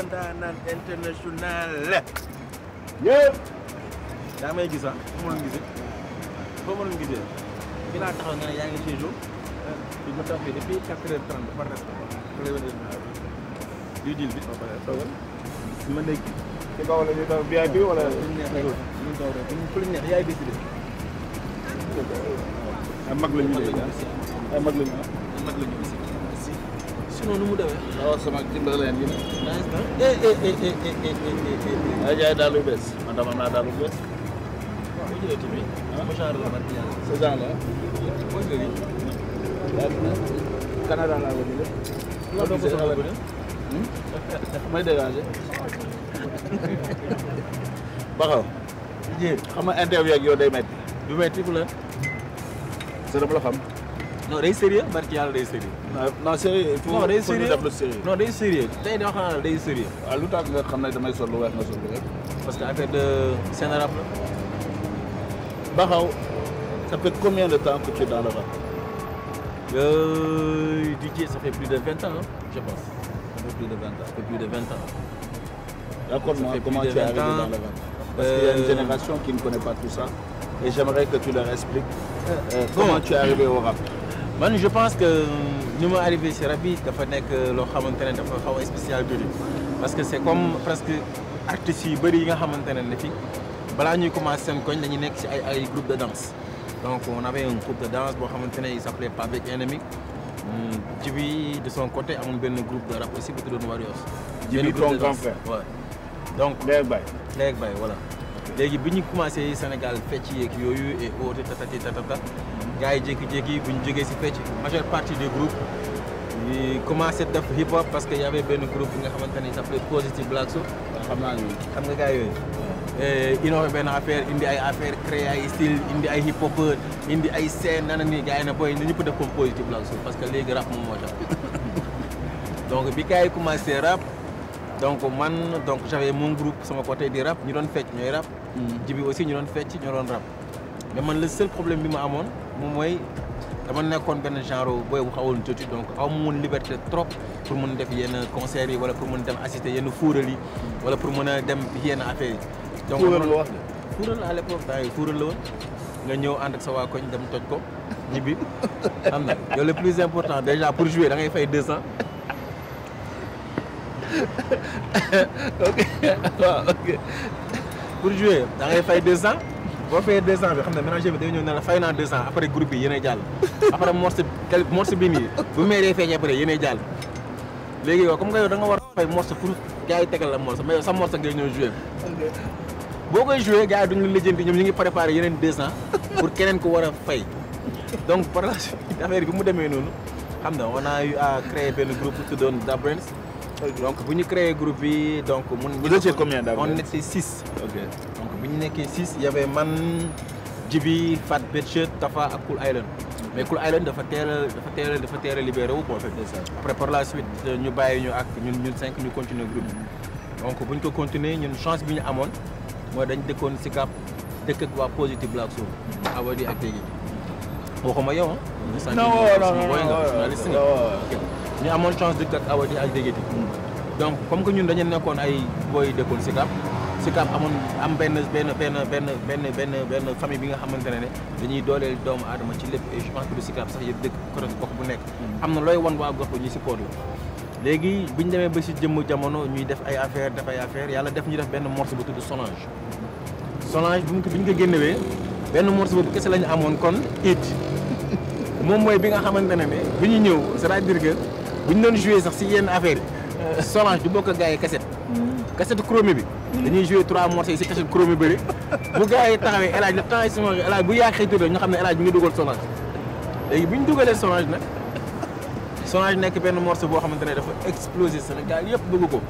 ndaanaan international. yëpp. yaa may gis ah foo ma gisee foo ma doon gisee fii laa taxaw nga ne yaa ngi chez Jo. di ma tax fii depuis 4h30 par respect. di jël bi ba pare toogal. ma nekk. ci kaw la ñuy daw VIP wala. ñu neex rek ñu daw rek fu ñu neex yaay décidé. ay mag la ñu léegi ay mag la ñu mag la ñu sinon nu mu demee. waaw sama dimbali leen yi. ay jaay daal lu bees man dama naa daal lu bees. waaw bu jëlee tamit. ah genre la barki yàlla. ce genre là. mooy nga lii. Canada laa ko jëlee. loolu doo ko soxla bu ne. may dégager. Baxaw. xam nga interview ak yow day métti. du métti fu la. c'est dama la xam. non day sérieux barki yàlla day sérieux. non sérieux il faut non day sérieux def lu sérieux. non day sérieux tey dama xam ne day sérieux. waaw lu tax nga xam ne damay sol lu weex nga sol lu weex. parce que affaire de scène rap la. Baxaw ça fait combien de temps que tu es dans le rap? DJ ça fait plus de 20 ans hein, je pense. Ça fait plus de 20 ans. Ça fait plus de 20 ans. Raconte-moi comment tu es arrivé dans le rap. Parce qu'il y a une génération qui ne connaît pas tout ça. Et j'aimerais que tu leur expliques comment tu es arrivé au rap. Man, je pense que nous sommes arrivés sur rap dafa nekk loo xamante ne dafa xaw a spécial tuuti parce que c'est comme presque artistes yu bëri yi nga xamante ne fi balaa ñuy commencer seen koñ dañuy nekk ci ay groupe de danse. Donc on avait un groupe de danse boo xamante ne il s'appelait Pavek Enemy. Djibi de son côté amoon benn groupe de rap aussi bu tuddoon Warriors. Djibi ton grand frère. Ouais. Donc Léeg Baye. Léeg Baye voilà. léegi bi ñu commencé Sénégal fecc yeeg yooyu et autres tatati tatata gars yi jékki-jékki bu ñu jógee si fecc majeure partie des groupes yi commencé def hip hop parce que y avait benn groupe bi nga xamante ne il s'appelait Positive Black Soul. xam naa ni xam nga gars yooyu. innové benn affaire indi ay affaire créé ay style indi ay hip hop indi ay scène nana nii gars yi na booy ñëpp def comme Positive Black Soul parce que léegi rap moom moo tax donc bi gars yi commencé rap. Donc man donc j'avais mon groupe sama côté di rap ñu doon fecc ñooy rap. Djibi aussi ñu doon fecc ñoo doon rap. mais man le seul problème bi ma amoon moom mooy dama nekkoon benn genre booy bu xawoon tuuti donc aw ma woon liberté trop pour mën def yenn concerts yi wala pour mën dem assister yenn fuural yi wala pour mën a dem yenn affaires yi. donc fuural la wax fuural à l'époque temps yi fuural la woon nga ñëw ànd ak sa waa koñ dem toj ko ñibbi xam na yow le plus important déjà pour jouer da ngay fay 200. ok waaw ok pour jouer da ngay fay 200 boo fayee 200 bi xam ne ménager bi day ñëw ne la fay naa 200 après groupe bi yéenay jàll après morceau bi nii bu meeree feeñee après yéenay jàll léegi yow comme nga yow da nga war a fay morceau pour gars yi tegal la morceau mais yow sa morceau ngay ñëw jouer boo koy jouer gars yi duñu la lijjanti ñoom ñu ngi préparé yeneen 200 pour keneen ko war a fay donc par la suite affaire bi mu demee noonu xam na on a eu à créer benn groupe bu tuddoon Da Brains. Donc bu ñu créé groupe bi donc vous étiez combien d'abord? On était 6. Ok. Donc bu ñu nekkee 6 y avait man Djibi Fat Betchet Tafa ak Cool Island. mais Cool Island dafa teel a libéré wu quoi. Après par la suite ñu bàyyi ñu ak ñun 5 ñu continuer groupe bi. Donc bu ñu ko continuer ñun chance bi ñu amoon mooy dañ dëkkoon Sicap dëkk ak waa Positive Black Soul. Awadi ak Dégé. waxuma yow ah. non journaliste nga. ñu amoon chance dëkk ak Awadi ak Dégé. donc comme que ñun dañu nekkoon ay booy dëkkoon Sicap amoon am benn famille bi nga xamante ne dañuy dooleel doomu aadama ci lépp et je pense que du Sicap sax yëpp dëkk côté gox bu nekk. am na looy wan waa gox bu ñu support la. léegi bi ñu demee ba si jëmm jamono ñuy def ay affaire yàlla def ñu def benn morceau bu tudd Solange bi ñu ko génnewee benn morceau boobu kese la ñu amoon kon it moom mooy bi nga xamante ne bi ñu ñëw c'est-à-dire que bu ñu doon jouer sax si yenn affaire yi Solange du bokk ak gars yi cassette chromé bi dañuy jouer 3 morceaux yi si cassette chromé bëri bu gars yi taxawee El Hadj le temps yi si El Hadj bu yaa xëy tuuti ñu xam ne El Hadj mi ngi dugal Solange léegi bu ñu dugalee Solange nag Solange nekk benn morceau boo xamante ne dafa explosé Sénégal yëpp bëgg ko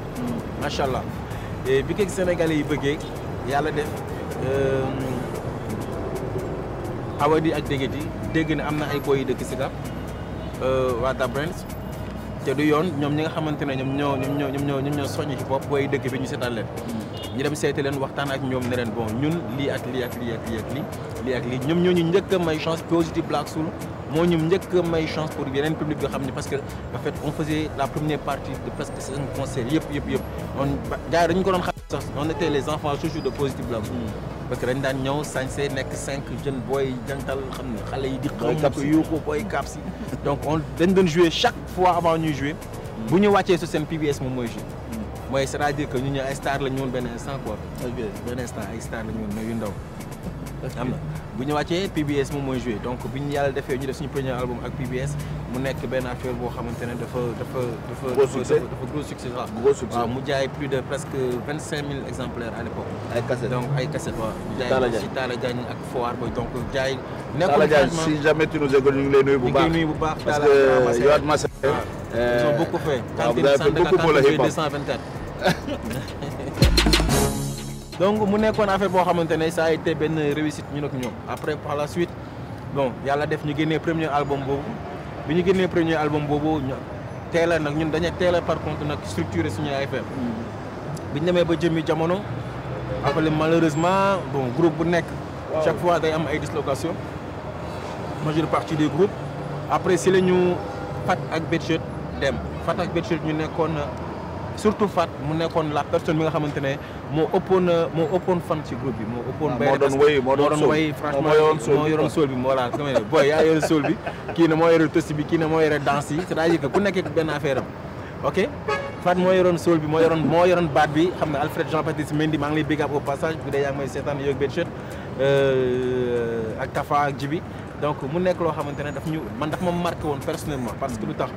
macha allah et bi ko Sénégalais yi bëggee yàlla def Awadi ak Dégé dégg ne am na ay boy yu dëkk Sicap waa Da Brains te du yoon ñoom ñi nga xamante ne ñoom ñoo soññ hip hop booy dëkk bi ñu seetaan leen ñu dem seeti leen waxtaan ak ñoom ne leen bon ñun lii ak lii ñoom ñoo ñu njëkk a may chance Positive Black Soul moo ñu njëkk a may chance pour yeneen public yoo xam ne parce que en fait on faisait la première partie de presque 5 concerts yëpp on gars yi dañu ko doon xam sax on était les enfants chouchous de Positive Black Soul parce que dañ daan ñëw sañse nekk 5 jeunes booy jantal xam ne xale yi di xam ko yuuxu booy cap si donc on dañ doon jouer chaque fois avant ñuy jouer bu ñu wàccee sur seen PBS moom mooy jouer mooy c'est-à-dire que ñu ñëw ay star la ñu woon benn instant quoi benn instant ay star la ñu woon yu ndaw am na bu ñu wàccee PBS moom mooy joué donc bu ñu yàlla defee ñu def suñu premier album ak PBS mu nekk benn affaire boo xamante ne dafa gros succès waaw mu jaay plus de presque 25 000 exemplaires à l'époque ay cassette donc ay cassette waaw jaay ci Talla Diagne ak Foire Boy donc jaay Talla Diagne si jamais tu nous écoutes ñu ngi lay nuyu bu baax parce que yow at Massé ils ont beaucoup fait vous avez fait beaucoup pour le hip hop 224 donc mu nekkoon affaire boo xamante ne ça a été benn réussite ñu nag ñoom après par la suite bon yàlla def ñu génnee premier album boobu bi ñu génnee premier album boobu teel a nag ñun dañuy teel a par contre nag structuré suñu affaire bi ñu demee ba jëmmi jamono après malheureusement bon groupe bu nekk chaque fois day am ay dislocation majeure partie des groupes après si la ñu Fat ak Betchet dem Fat ak Betchet ñu nekkoon surtout Fat mu nekkoon la personne bi nga xamante ne moo ëppoon fan ci groupe bi moo ëppoon moo doon way franchement moo yoroon soul bi voilà comme ne boy yaa yore soul bi kii ne moo yore tosti bi kii ne moo yore danse yi c'est-à-dire que ku nekk benn affaire am ok Fat moo yoroon soul bi moo yoroon baat bi xam nga Alfred Jean Baptiste Mendy maa ngi lay big up au passage bu dee yaa ngi may seetaan yow ak Betchet ak Tafa ak Djibi donc mu nekk loo xamante ne daf ma marqué woon personnellement parce que lu tax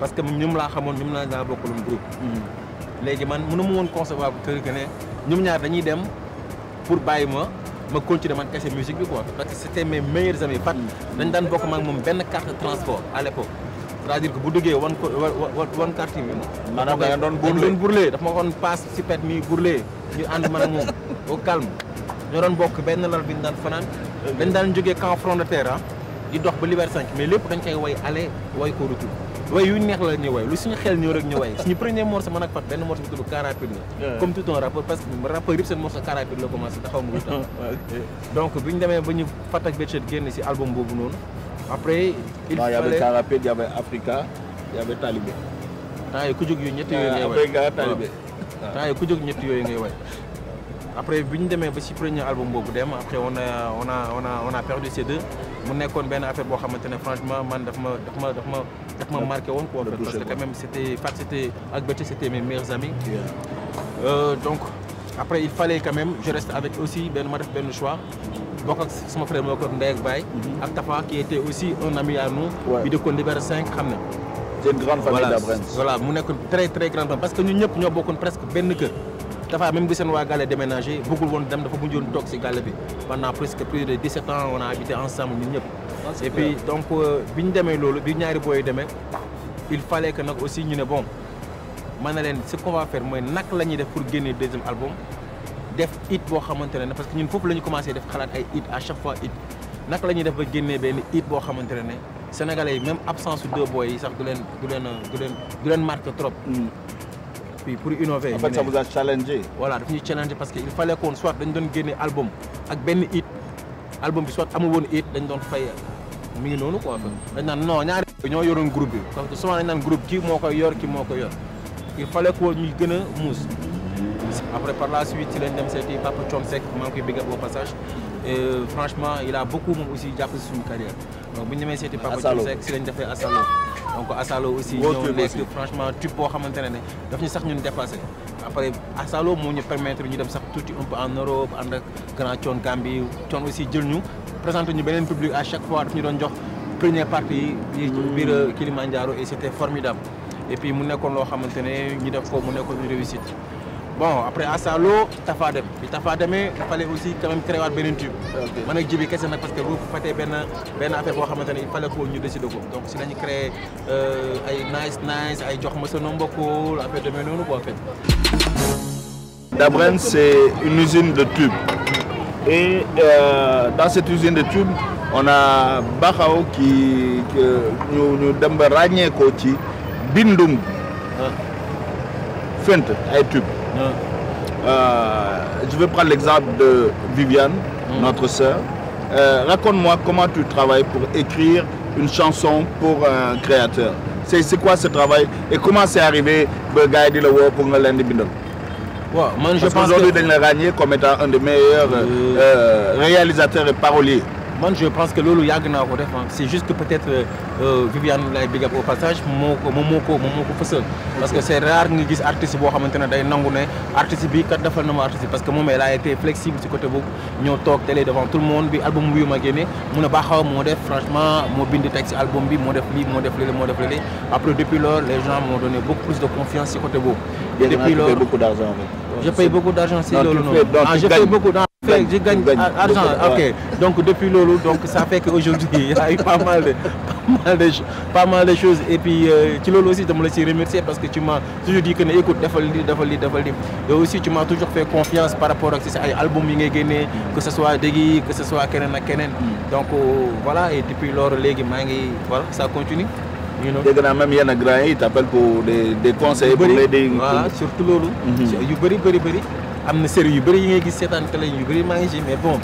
parce que ñoom laa xamoon ñoom laa bokkaloon groupe léegi man mënu ma woon concevoir que ne ñoom ñaar dañuy dem pour bàyyi ma continuer man kese musique bi quoi parce que c'était mes meilleurs amis Fat dañ daan bokk ma ak moom benn carte de transport à l'époque c'est-à-dire que bu duggee wan carte yi maanaam da nga doon burlee daf ma koon passe si pet mi burlee ñu ànd man ak moom au calme ñoo doon bokk benn lal bi ñu daan fanaan dañ daan jógee camp front de terre di dox ba Liberté 5 mais lépp dañ koy way aller way ko retour way yu neex la ñuy way lu suñu xel ñëw rek ñu way suñu premier morceau man ak Fat benn morceau bi tudd car rapide la comme tout un rappeur parce que rappeur yëpp seen morceau car rapide la commencé taxaw mu tax donc bi ñu demee ba ñu Fat ak Betchet génn si album boobu noonu après il fallait y avait car rapide il y avait Africa il y avait Talibé temps yi ku jóg yu ñetti yooyu ngay way Africa Talibé temps yi ku jóg ñetti yooyu ngay way après bi ñu demee ba si premier album boobu dem après on a perdu ces deux mu nekkoon benn affaire boo xamante ne franchement man daf ma marqué woon quoi parce que quand même c'était ak Betchet c'était mes meilleurs amis donc après il fallait quand même je reste avec aussi ma def benn choix bokk ak sama frère moo ko ndey ak baay ak Tafa qui était aussi un ami à nous bi dëkkoon Liberté 5 xam ne c'est une grande famille d'Abrens voilà mu nekkoon très très grande famille parce que ñun ñëpp ñoo bokkoon presque benn kër Tafa même bi seen waa Gale déménagé bëggul woon dem dafa mujjoon toog si Gale bi pendant presque plus de 17 ans on a habité ensemble ñun ñëpp et puis donc bi ñu demee loolu bi ñaari booy demee il fallait que nag aussi ñu ne bon man na leen ce qu'on va faire mooy naka la ñuy def pour génne deuxième album def hit boo xamante ne parce que ñun foofu la ñu commencé def xalaat ay hit à chaque fois hit naka la ñuy def ba génnee benn hit boo xamante ne Sénégalais yi même absence su deux boys yi sax du leen marqué trop. Puis pour innover. En fait, ça vous a challengé. Voilà, daf ñuy challenger parce que il fallait qu'on soit dañ doon génne album ak benn hit album bi soit amul woon hit dañ doon fay mi ngi noonu quoi. dañ naan non ñaari ñoo yoroon groupe bi parce que souvent dañ naan groupe kii moo koy yor kii moo koy yor il fallait que ñuy gën a muus. Après par la suite ci lañ dem seeti Papa Thione Seck maa ngi koy big up au passage et franchement il a beaucoup moom aussi jàpp si suñu carrière donc bu ñu demee seeti Papa Thione Seck si lañ defee Asalo donc Asalo aussi ñoo nekk franchement tube boo xamante ne daf ñu sax ñun dépassé après Asalo moo ñu permettre ñu dem sax tuuti un peu en Europe ànd ak grand Thione Gambie Thione aussi jël ñu présenté ñu beneen public à chaque fois daf ñu doon jox première partie yi biir Kilimanjaro et c'était formidable et puis mu nekkoon loo xamante ne ñu def ko mu nekkoon une réussite. Bon après Asalo Tafa dem bi Tafa demee il fallait aussi quand même créer waat beneen tube man ak Djibi kese nag parce que bu fatee benn affaire boo xamante ne il fallait que ñu décider ko donc si lañu créé ay nice ay jox ma sa nombokul affaire demee noonu quoi en fait. D'Abrens c'est une usine de tubes et dans cette usine de tubes on a Baxaw qui ñu dem ba ràññee ko ci Bindung. Fent, YouTube. Je vais prendre l'exemple de Viviane, notre sœur. Raconte-moi comment tu travailles pour écrire une chanson pour un créateur. C'est quoi ce travail et comment c'est arrivé pour gagner le war pour Ngalendi Bindung? Ouais, man, je pense qu'aujourd'hui, on l'a ragné comme étant un des meilleurs réalisateurs et paroliers. Moi, je pense que Lolo Yagna, c'est juste que peut-être Viviane l'a big up au passage, parce que c'est rare que les artistes qui sont artiste bi kat defal na ma artiste parce que moom elle a été flexible ci côté boobu ñoo toog télé devant tout le monde bi album bi ma génne mu ne baaxaw moo def franchement moo bind texte album bi moo def lii moo def lii après depuis lors les gens m'ont donné beaucoup plus de confiance ci côté boobu et depuis lors beaucoup d'argent je paye beaucoup d'argent si loolu noonu je paye beaucoup d'argent je gagne argent ok donc depuis lolo donc ça fait qu'aujourd'hui il y a eu pas mal de choses et puis ci loolu aussi dama la ci remercier parce que tu m'as toujours dit que ne écoute defal li et aussi tu m'as toujours fait confiance par rapport ak ci ay album yi ngay génnee que ce soit Degui que ce soit keneen ak keneen donc voilà et depuis lors léegi maa ngi voilà ça continue. dégg naa même yenn grands yi t'appellent pour des conseils pour l'aider. Voilà surtout loolu. yu bëri am na série yu bëri yi ngay gis seetaan télé yu bëri maa ngi ci mais bon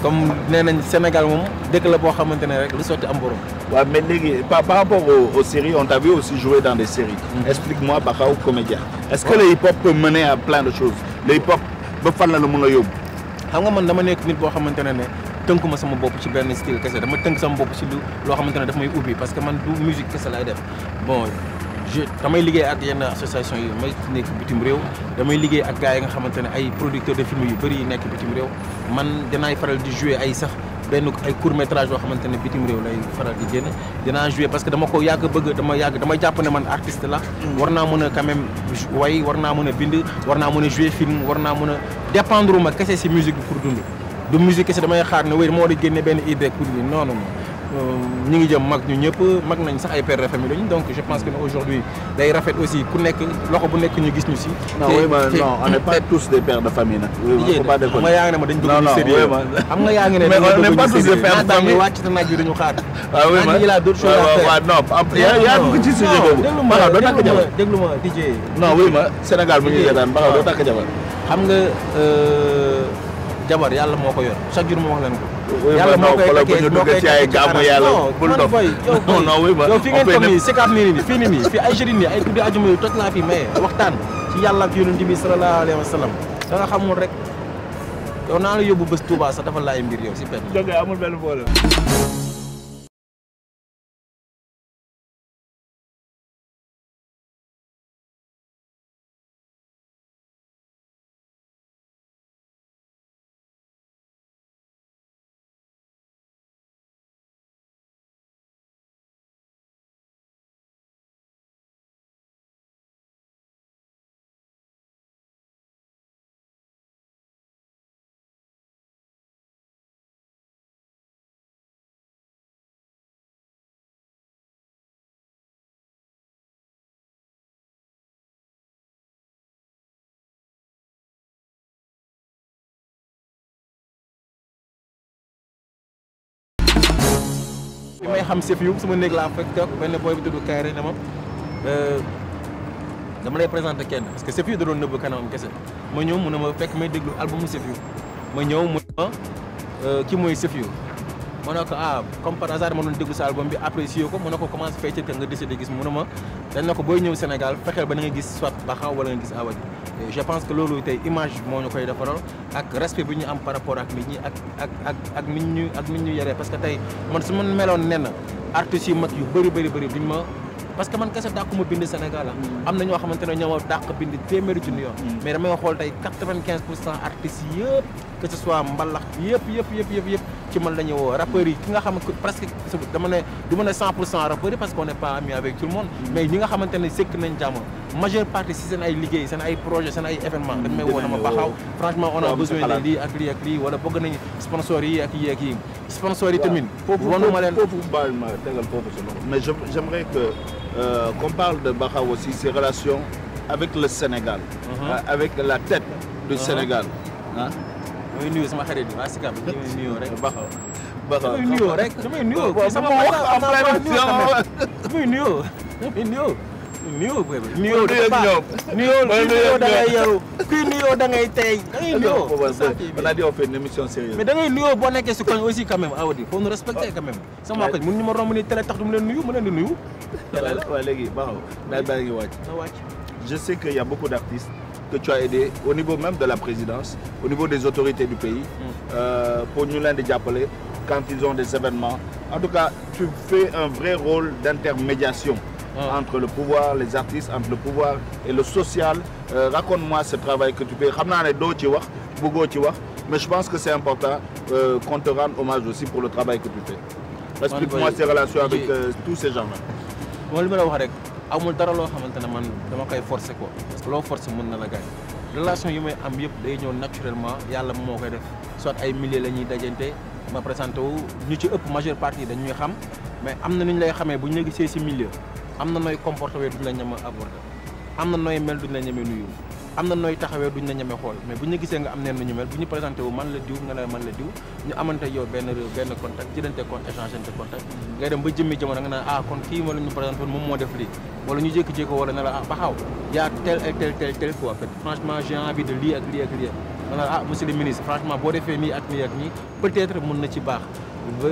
comme nee nañ Sénégal moom dëkk la boo xamante ne rek lu sotti am borom. waaw mais léegi par rapport aux séries on t'a vu aussi jouer dans des séries. Explique-moi Bakhaw comédien. Est-ce que le hip-hop peut mener à plein de choses le hip-hop ba fan la mën a yóbbu. xam nga man dama nekk nit boo xamante ne tënkuma sama bopp ci benn style kese dama tënk sama bopp ci loo xamante ne daf may ubbi parce que man du musique kese laay def bon. damay liggéey ak yenn association yi may nekk bitim réew damay liggéey ak gars yi nga xamante ne ay producteurs de film yu bëri yi nekk bitim réew man dinaay faral di jouer ay sax benn ay court métrage yoo xamante ne bitim réew lay faral di génn dinaa jouer parce que dama ko yàgg bëgg dama jàpp ne man artiste la war naa mën a quand même way war naa mën a bind war naa mën a jouer film war naa mën a dépendre ma kese si musique bi pour dund du musique kese damay xaar ne wéy moo di génne benn idée pour ni non ñi ngi jëm mag ñu ñëpp mag nañ sax ay pères de famille lañu donc je pense que aujourd'hui day rafet aussi ku nekk loxo bu nekk ñu gis ñu si. non on n'est pas tous des pères de famille nag. xam nga yaa ngi ne ma dañ bëgg ñu sérieux xam nga yaa ngi ne mais on n'est pas tous des pères de famille wàcc te naaj bi dañu xaar. waaw oui ma il a d'autres choses à faire. non yaa dugg ci sujet boobu. déglu ma DJ. non oui ma Sénégal bu ñuy yeetaan ba doo takk jabar. xam nga jabar yàlla moo ko yor chaque jour moo wax leen ko. yàlla moo koy takkee ci ay gàmmu yàlla bul dof non oui ma yow fi ngeen toog nii sikaat nii fii nii fii ay jeunes nii ay guddi ajuma yu toj laa fi maye waxtaan ci yàlla ak yonent bi sallallahu alayhi wa sallam da nga xamul rek yow naa la yóbbu bés Touba sax dafa laay mbir yow si pet amul benn problème. bi may xam Sefiou sama néeg laa fekk toog benn boy bi tudd Kayre ne ma dama lay présenter kenn parce que Sefiou da doon nëbb kanamam kese ma ñëw mu ne ma fekk may déglu albumu Sefiou ma ñëw mu ne ma kii mooy Sefiou ma ne ko comme par hasard ma doon déglu sa album bi apprécié ko ma ne ko commencé fay nga décidé gis mu ne ma dañ na ko booy ñëw Sénégal fexeel ba na nga gis soit Bakhaw wala nga gis Awadi je pense que loolu tey image moo ñu koy defaral ak respect bi ñu am par rapport ak nit ñi ak nit ñu yaree parce que tey man su ma meloon nen artistes yu mag yu bëri duñ ma parce que man kese dàqu ma bind Sénégal am na ñoo xamante ne ñoo dàq bind téeméeri junni yoon mais damay xool tey 95% artistes yëpp que ce soit mbalax yëpp ci man la ñu woo rappeurs yi ki nga xam presque dama ne du ma ne 100% rappeurs yi parce qu'on n'est pas ami avec tout le monde mais ñi nga xamante ne sekk nañ jàmm majeure partie si seen ay liggéey seen ay projet seen ay événement dañ may woo dama Bakhaw franchement on a besoin de lii ak lii wala bëgg nañ sponsors yi ak yi sponsors yi tamit wanuma leen foofu baal ma tegal foofu si loolu mais j'aimerais que qu'on parle de Bakhaw aussi ses relations avec le Sénégal avec la tête du Sénégal damay nuyu sama xarit bi waa Sicap bi damay nuyoo rek Bakhaw damay nuyoo rek damay nuyoo sama damay nuyoo nuyoo boobu nuyoo dafa baax nuyoo da ngay yaru kuy nuyoo da ngay tey da ngay nuyoo. On a dit on fait une émission sérieuse. mais da ngay nuyoo boo nekkee si koñ aussi quand même Awadi faut nous respecter quand même. sama koñ mun ñu ma romb ni télé tax du mu leen nuyu mu leen di nuyu. waaw léegi baaxul daal baa ngi wàcc. Je sais qu'il y a beaucoup d'artistes que tu as aidés au niveau même de la présidence, au niveau des autorités du pays, pour nous l'un des appelés quand ils ont des événements. En tout cas, tu fais un vrai rôle d'intermédiation entre le pouvoir, les artistes, entre le pouvoir et le social. Raconte-moi ce travail que tu fais. Mais je pense que c'est important qu'on te rende hommage aussi pour le travail que tu fais. Explique-moi ces relations avec tous ces gens-là. amul dara loo xamante ne man dama koy forcer quoi parce que loo forcer mën na la gaañ relation yi may am yëpp day ñëw naturellement yàlla moo koy def soit ay milliers la ñuy dajante ma présenté wu ñu ci ëpp majeure partie dañuy xam mais am na nu ñu lay xamee bu ñu la gisee si milieu am na nooy comporté wee duñ la ñeme aborder am na nooy mel duñ la ñeme nuyu am na nooy taxawee duñ la ñeme xool mais bu ñu gisee nga am neen ñu mel bu ñu présenté wu man la diw nga ne man la diw ñu amante yow benn contact jëlante compte échangeante contact ngay dem ba jëmmi jamono nga naan kon kii ma la ñu présenté woon moom moo def lii wala ñu jékki-jékki wala ne la baxaw yaa tel et tel quoi en fait franchement j'ai envie de lii ak lii ak lii ma ne la monsieur le ministre franchement boo defee nii ak nii peut-être mën na ci baax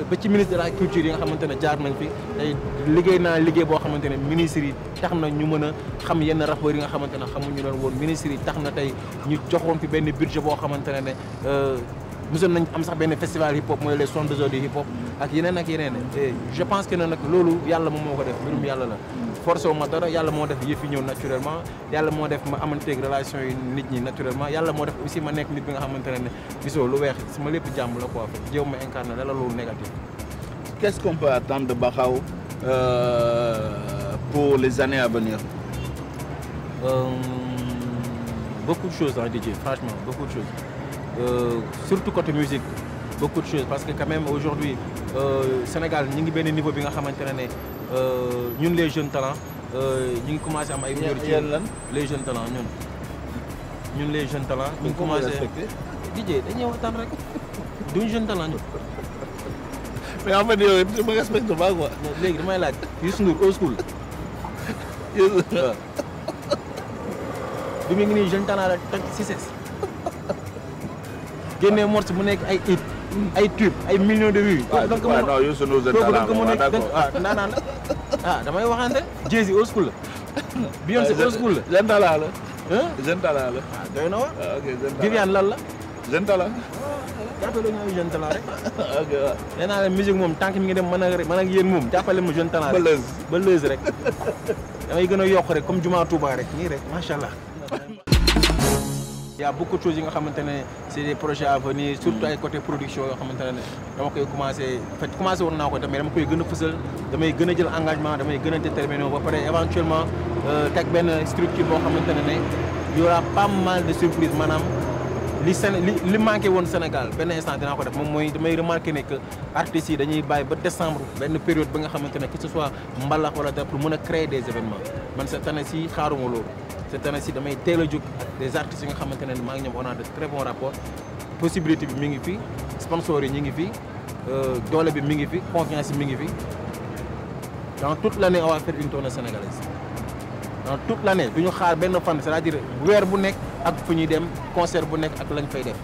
ba ci ministre de la culture yi nga xamante ne jaar nañ fi tey liggéey naa liggéey boo xamante ne ministres yi tax na ñu mën a xam yenn rappeurs yi nga xamante ne xamuñu leen woon ministres yi tax na tey ñu joxoon fi benn budget boo xamante ne mosoon nañ am sax benn festival hip hop mooy les 72 heures du hip hop ak yeneen et je pense que ne nag loolu yàlla moom moo ko def mbirum yàlla la forcé wu ma dara yàlla moo def yëf yi ñëw naturellement yàlla moo def ma amanteeg relation yi nit ñi naturellement yàlla moo def aussi ma nekk nit bi nga xamante ne gisoo lu weex sama lépp jàmm la quoi jéem ma incarné la loolu négatif. Qu'est-ce qu'on peut attendre de Baxaw pour les années à venir? Beaucoup de choses, hein, DJ, franchement, beaucoup de choses. Surtout côté musique, beaucoup de choses. Parce que quand même aujourd'hui, Sénégal, nous avons un niveau bien nous les jeunes talents, nous commençons à les jeunes talents, nous les jeunes talents, nous commençons à DJ, nous sommes jeunes talents. Mais en fait, je me respecte pas quoi. Les gars, là, Youssou Ndour, old school. bi mu ngi nii jeune talent la toj succès génnee morceau bu nekk ay hit ay tube ay millions de vues. waaw non Youssou Ndour jeune talent la d'accord ndaanaan la damay waxante Jay-Z old school la Beyoncé old school la jeune talent la jeune talent la doy na waar ok jeune talent Viviane lan la jeune talent jàppale ñu jeune talent rek ok waaw nee naa la musique moom tant que mi ngi dem man ak yéen moom jàppale ma jeune talent rek ba lëz rek damay gën a yokk rek comme Juma Touba rek nii rek macha allah. Il y a beaucoup de choses yi nga xamante ne c'est des projets à venir surtout ay côté production yoo xamante ne dama koy commencé woon naa ko mais dama koy gën a fësal damay gën a jël engagement damay gën a déterminé ba pare éventuellement teg benn structure boo xamante ne y aura pas mal de surprises maanaam li manqué woon Sénégal benn instant dinaa ko def moom mooy damay remarqué ne que artistes yi dañuy bàyyi ba décembre benn période ba nga xamante ne que ce soit mbalax wala dara pour mën a créer des événements man cette année ci xaaruma loolu cette année ci damay teel a jóg ak des artistes yi nga xamante ne maa ngi ñoom on a de très bons rapports possibilité bi mi ngi fi sponsors yi ñi ngi fi doole bi mi ngi fi confiance yi mi ngi fi dans toute l'année on va faire une tournée sénégalaise dans toute l'année du ñu xaar benn fan c'est-à-dire weer bu nekk ak fu ñuy dem concert bu nekk ak lañ fay def.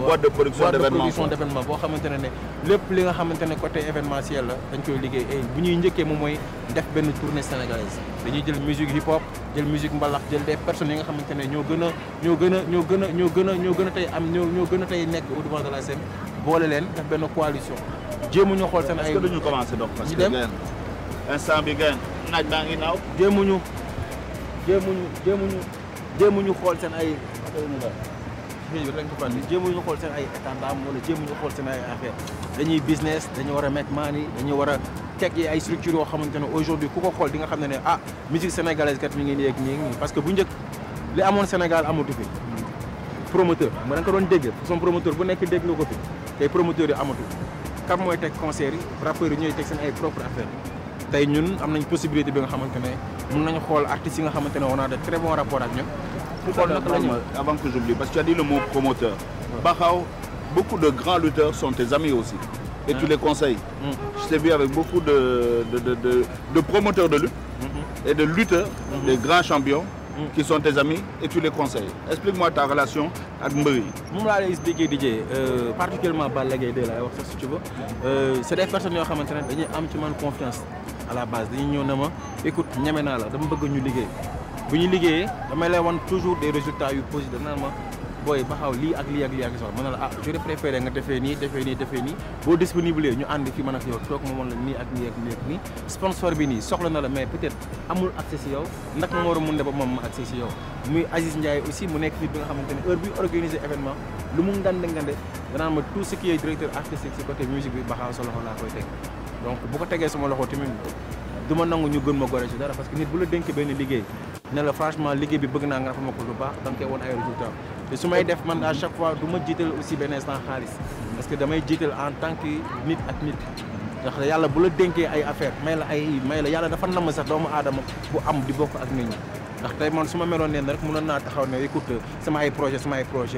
boîte de production d'événement boo xamante ne lépp li nga xamante ne côté événementiel la dañ koy liggéey et bu ñuy njëkkee moom mooy def benn tournée sénégalaise dañuy jël musique hip hop jël musique mbalax jël des personnes yi nga xamante ne ñoo gën a tey am ñoo gën a tey nekk au devant de la scène boole leen def benn coalition jéemu ñu xool seen ay. est-ce que duñu commencé donc parce que instant bi gën naaj baa ngi naaw. jéemuñu xool seen ay jéemuñu xool seen ay état d'âme wala jéemuñu xool seen ay affaire dañuy business dañu war a make money dañu war a teg ay structures yoo xamante ne aujourd'hui ku ko xool di nga xam ne musique sénégalaise kat mi ngi nii ak nii parce que bu njëkk li amoon Sénégal amatu fi promoteur ma da nga ko doon dégg son promoteur bu nekk dégg nga ko fi tey promoteurs yi amatu kam mooy teg concert yi rappeurs yi ñooy teg seen ay propre affaire tey ñun am nañ possibilité bi nga xamante ne mën nañu xool artistes yi nga xamante ne on a de très bons rapports ak ñun. Avant que j'oublie, parce que tu as dit le mot promoteur. Baxaw, beaucoup de grands lutteurs sont tes amis aussi. Et tu les conseilles. Je t'ai vu avec beaucoup de promoteurs de lutte. et de lutteurs, des grands champions qui sont tes amis et tu les conseilles. Explique-moi ta relation avec Mbeury. moom laa lay expliquer DJ particulièrement Balla Gaye 2 laay wax sax si tu veux c'est des personnes yoo xamante ne dañuy am ci man confiance à la base dañuy ñëw na ma écoute ñeme naa la dama bëgg ñu liggéey bu ñu liggéeyee damay lay wan toujours des résultats yu positifs naan ma booy baxaw lii ak lii ak lii ak soxla mën na la ah j'aurais préféré nga defee nii boo disponible ñu ànd fi man ak yow toog ma woon la nii ak nii ak nii ak nii sponsor bi nii soxla na la mais peut-être amul accès si yow ndax ma war a mun de ba moom ma accès si yow muy Aziz Ndiaye aussi mu nekk nit bi nga xamante ne heure bi organiser événement lu mu ngande danaan ma tout ce qui est directeur artistique si côté musique bi baxaw sa loxo laa koy teg donc bu ko tegee sama loxo tamit du ma nangu ñu gën ma gore si dara parce que nit bu la dénk benn liggéey ne la franchement liggéey bi bëgg naa nga fa ma ko lu baax da nga koy woon ay résultats te su may def man à chaque fois du ma jiital aussi benn instant xaalis parce que damay jiital en tant que nit ak nit ndax yàlla bu la dénkee ay affaire may la yàlla dafa namm sax doomu aadama bu am di bokk ak nit ñi ndax tey man su ma meloon neen rek mënoon naa taxaw ne écoute sama ay projet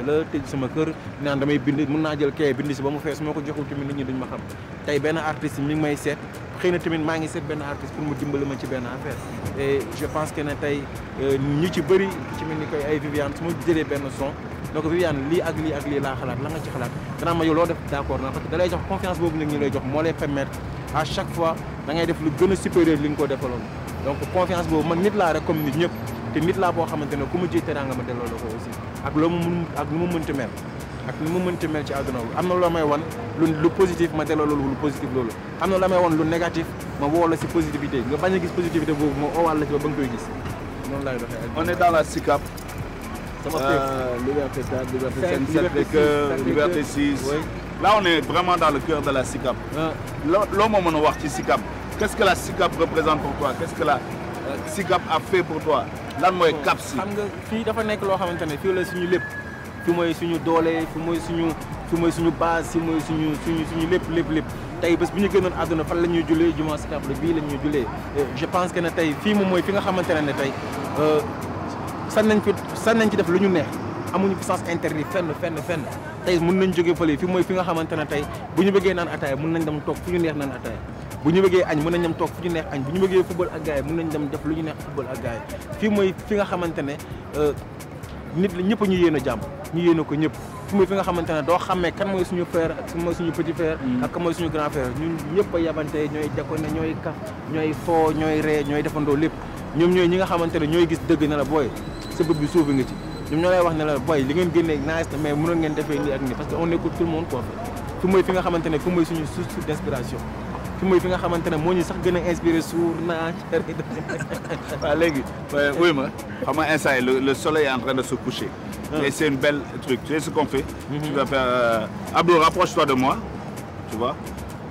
la tëj sama kër naan damay bind mën naa jël kay bind si ba mu fees su ma ko joxul tamit nit ñi duñ ma xam tey benn artiste mi ngi may seet xëy na tamit maa ngi seet benn artiste pour mu dimbali ma ci benn affaire et je pense que ne tey ñu ci bëri ci mel ni koy ay Viviane su ma jëlee benn son donc Viviane lii ak lii laa xalaat la nga ci xalaat danaa ma yow loo def d'accord na parce que da lay jox confiance boobu nag ñu lay jox moo lay permettre à chaque fois da ngay def lu gën a supérieur li nga ko defaloon donc confiance boobu man nit laa rek comme nit ñëpp te nit laa boo xamante ne ku ma jiite nga ma delloo la ko aussi ak loo mun ak nu mu mënti mel ak ni mu mënti mel ci àdduna bi am na loo may wan lu positif ma delloo loolu lu positif loolu am na loo may wan lu négatif ma woo la si positivité nga bañ a gis positivité boobu ma oowal la ci ba nga koy gis noonu laay doxee. On est dans la SICAP. Liberté 4, Liberté 5, Sacré-Cœur, Liberté 6. Oui. Là, on est vraiment dans le cœur de la SICAP. L'homme on wax ci SICAP. Qu'est-ce que la SICAP représente pour toi? Qu'est-ce que la SICAP a fait pour toi? lan mooy CAP si. xam nga fii dafa nekk loo xamante ne fii la suñu lépp fii mooy suñu doole fii mooy suñu base fii mooy suñu lépp tey bés bu ñu gënoon àdduna fan la ñuy jullee jumaa SICAP la bii la ñuy jullee je pense que ne tey fii moom mooy fi nga xamante ne tey san nañ ci def lu ñu neex amuñu fi sens interdit fenn tey mën nañ jógee fële fii mooy fi nga xamante ne tey bu ñu bëggee naan ataaya mën nañ dem toog fu ñu neex naan ataaya bu ñu bëggee añ mën nañ dem toog fu ñu neex añ bu ñu bëggee football ak gars yi mën nañ dem def lu ñu neex football ak gars yi fii mooy fi nga xamante ne nit la ñëpp ñu yéen a jàmm ñu yéen ko ñëpp fii mooy fi nga xamante ne doo xàmmee kan mooy suñu frère ak mooy suñu petit frère ak kan mooy suñu grand frère ñun ñëpp a yabante ñooy jakone ñooy kaf ñooy foo ñooy ree ñooy defandoo lépp ñoom ñooy ñi nga xamante ne ñooy gis dëgg ne la booy sa bët bi suufi nga ci ñoom ñoo lay wax ne la booy li ngeen génnee nice na mais mënoon ngeen defee nii ak nii parce que on écoute tout le monde quoi fi mooy fi nga xamante ne fi mooy suñu source d'inspiration fi mooy fi nga xamante ne moo ñu sax gën a inspiré suur naa waaw léegi oui ma xam nga instant le soleil est en train de se coucher et c'est une belle truc tu sais ce qu'on fait tu vas faire Abdou rapproche-toi de moi tu vois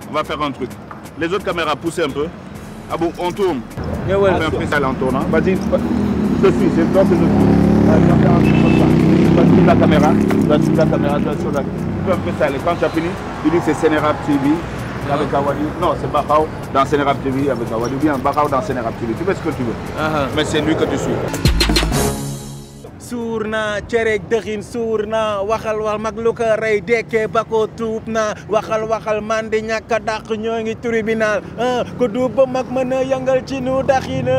on va faire un truc les autres caméras poussez un peu Abou on tourne on fait un freestyle en tournant vas-y je suis c'est toi c'est le tu vas suivre la caméra tu vas suivre la tu vas freestyle quand tu as fini tu dis c'est Sénérap TV avec Awadi. Non, c'est Baxaw dans Sénérap TV avec Awadi. Bien, Baxaw dans Sénérap TV. Tu fais ce que tu veux. Mais c'est lui que tu suis. suur naa cere dëxin suur naa waxal mag lu ko rey dekkee ba ko tuub naa waxal man di ñàkk a dàq ñoo ngi tribunal ko duub ba mag mën a yëngal ci nu daxine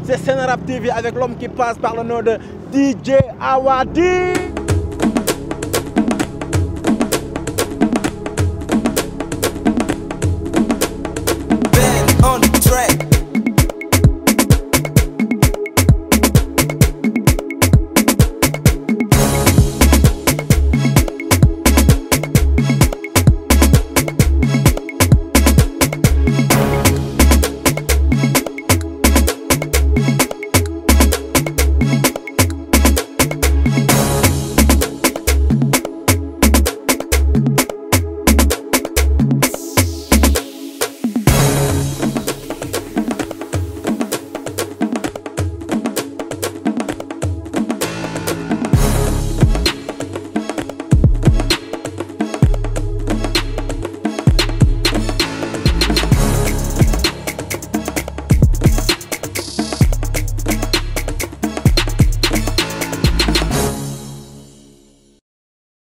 c'est Sénérap TV avec l'homme qui passe par le nom de DJ Awadi.